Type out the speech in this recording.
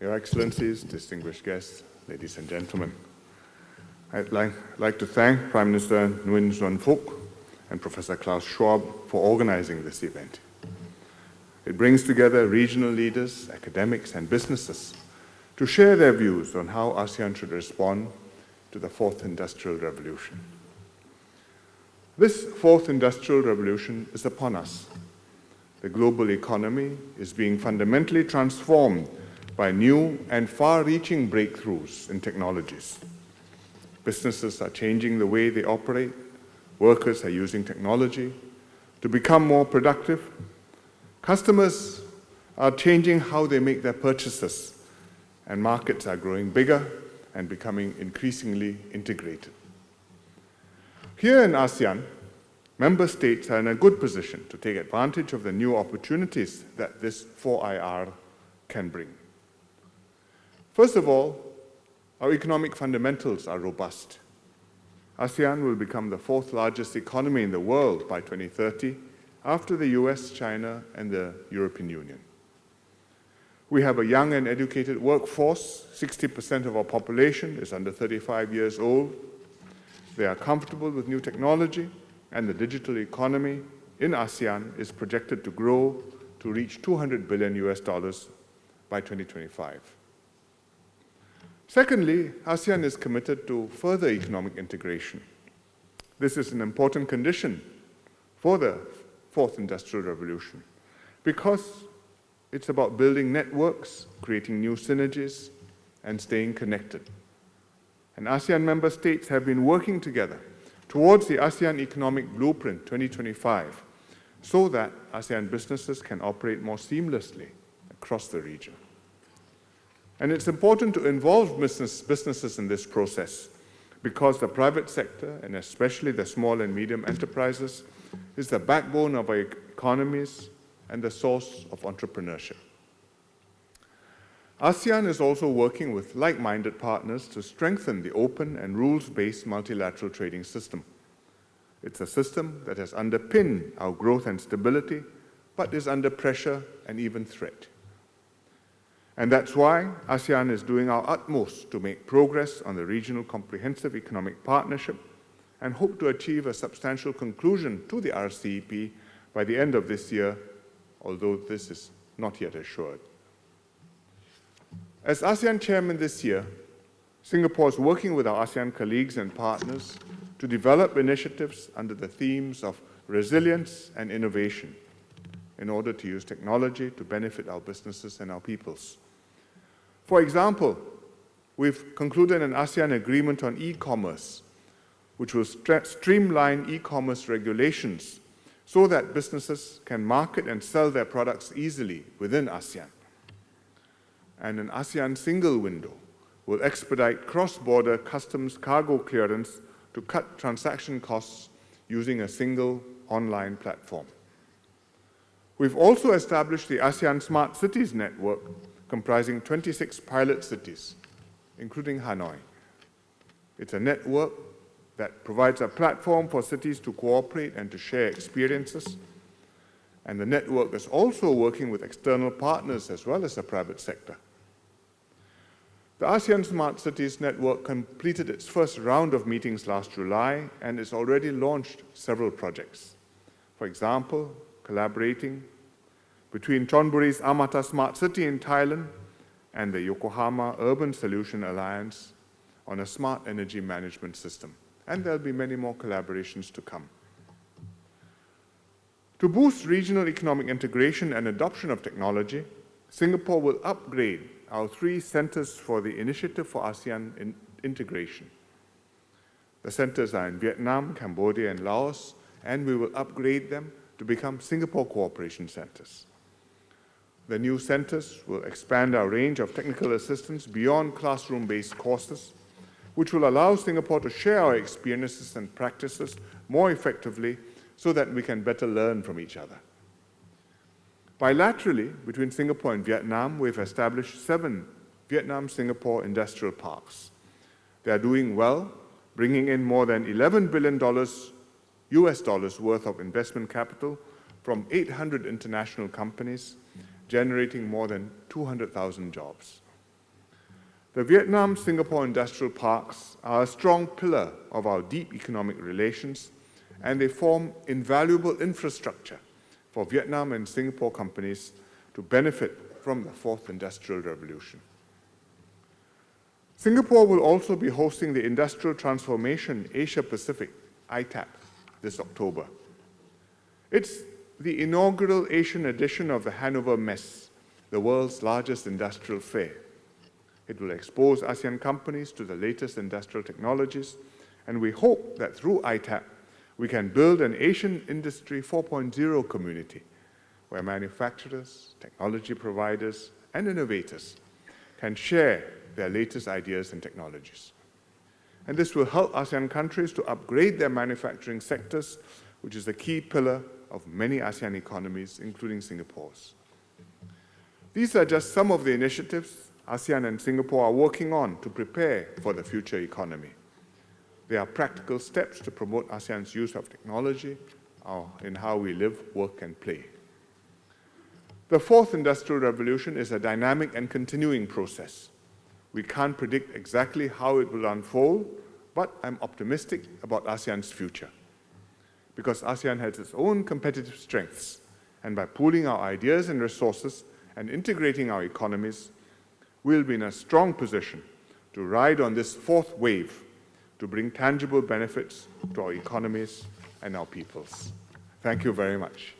Your Excellencies, distinguished guests, ladies and gentlemen. I'd like to thank Prime Minister Nguyen Xuan Phuc and Professor Klaus Schwab for organizing this event. It brings together regional leaders, academics, and businesses to share their views on how ASEAN should respond to the Fourth Industrial Revolution. This Fourth Industrial Revolution is upon us. The global economy is being fundamentally transformed by new and far-reaching breakthroughs in technologies. Businesses are changing the way they operate. Workers are using technology to become more productive. Customers are changing how they make their purchases, and markets are growing bigger and becoming increasingly integrated. Here in ASEAN, member states are in a good position to take advantage of the new opportunities that this 4IR can bring. First of all, our economic fundamentals are robust. ASEAN will become the fourth largest economy in the world by 2030, after the US, China, and the European Union. We have a young and educated workforce. 60% of our population is under 35 years old. They are comfortable with new technology, and the digital economy in ASEAN is projected to grow to reach $200 billion by 2025. Secondly, ASEAN is committed to further economic integration. This is an important condition for the Fourth Industrial Revolution because it's about building networks, creating new synergies, and staying connected. And ASEAN member states have been working together towards the ASEAN Economic Blueprint 2025 so that ASEAN businesses can operate more seamlessly across the region. And it's important to involve businesses in this process because the private sector, and especially the small and medium enterprises, is the backbone of our economies and the source of entrepreneurship. ASEAN is also working with like-minded partners to strengthen the open and rules-based multilateral trading system. It's a system that has underpinned our growth and stability, but is under pressure and even threat. And that's why ASEAN is doing our utmost to make progress on the Regional Comprehensive Economic Partnership and hope to achieve a substantial conclusion to the RCEP by the end of this year, although this is not yet assured. As ASEAN chairman this year, Singapore is working with our ASEAN colleagues and partners to develop initiatives under the themes of resilience and innovation in order to use technology to benefit our businesses and our peoples. For example, we've concluded an ASEAN agreement on e-commerce, which will streamline e-commerce regulations so that businesses can market and sell their products easily within ASEAN. And an ASEAN single window will expedite cross-border customs cargo clearance to cut transaction costs using a single online platform. We've also established the ASEAN Smart Cities Network, comprising 26 pilot cities, including Hanoi. It's a network that provides a platform for cities to cooperate and to share experiences. And the network is also working with external partners as well as the private sector. The ASEAN Smart Cities Network completed its first round of meetings last July and has already launched several projects. For example, collaborating between Chonburi's Amata Smart City in Thailand and the Yokohama Urban Solution Alliance on a smart energy management system. And there'll be many more collaborations to come. To boost regional economic integration and adoption of technology, Singapore will upgrade our 3 centers for the Initiative for ASEAN Integration. The centers are in Vietnam, Cambodia, and Laos, and we will upgrade them to become Singapore Cooperation Centers. The new centers will expand our range of technical assistance beyond classroom-based courses, which will allow Singapore to share our experiences and practices more effectively so that we can better learn from each other. Bilaterally, between Singapore and Vietnam, we've established 7 Vietnam-Singapore industrial parks. They are doing well, bringing in more than $11 billion US worth of investment capital from 800 international companies, generating more than 200,000 jobs. The Vietnam-Singapore industrial parks are a strong pillar of our deep economic relations, and they form invaluable infrastructure for Vietnam and Singapore companies to benefit from the fourth industrial revolution. Singapore will also be hosting the Industrial Transformation Asia-Pacific, ITAP, this October. It's the inaugural Asian edition of the Hanoi Messe, the world's largest industrial fair. It will expose ASEAN companies to the latest industrial technologies, and we hope that through ITAP, we can build an Asian Industry 4.0 community where manufacturers, technology providers, and innovators can share their latest ideas and technologies. And this will help ASEAN countries to upgrade their manufacturing sectors, which is a key pillar of many ASEAN economies, including Singapore's. These are just some of the initiatives ASEAN and Singapore are working on to prepare for the future economy. They are practical steps to promote ASEAN's use of technology in how we live, work, and play. The fourth industrial revolution is a dynamic and continuing process. We can't predict exactly how it will unfold, but I'm optimistic about ASEAN's future, because ASEAN has its own competitive strengths, and by pooling our ideas and resources and integrating our economies, we'll be in a strong position to ride on this fourth wave to bring tangible benefits to our economies and our peoples. Thank you very much.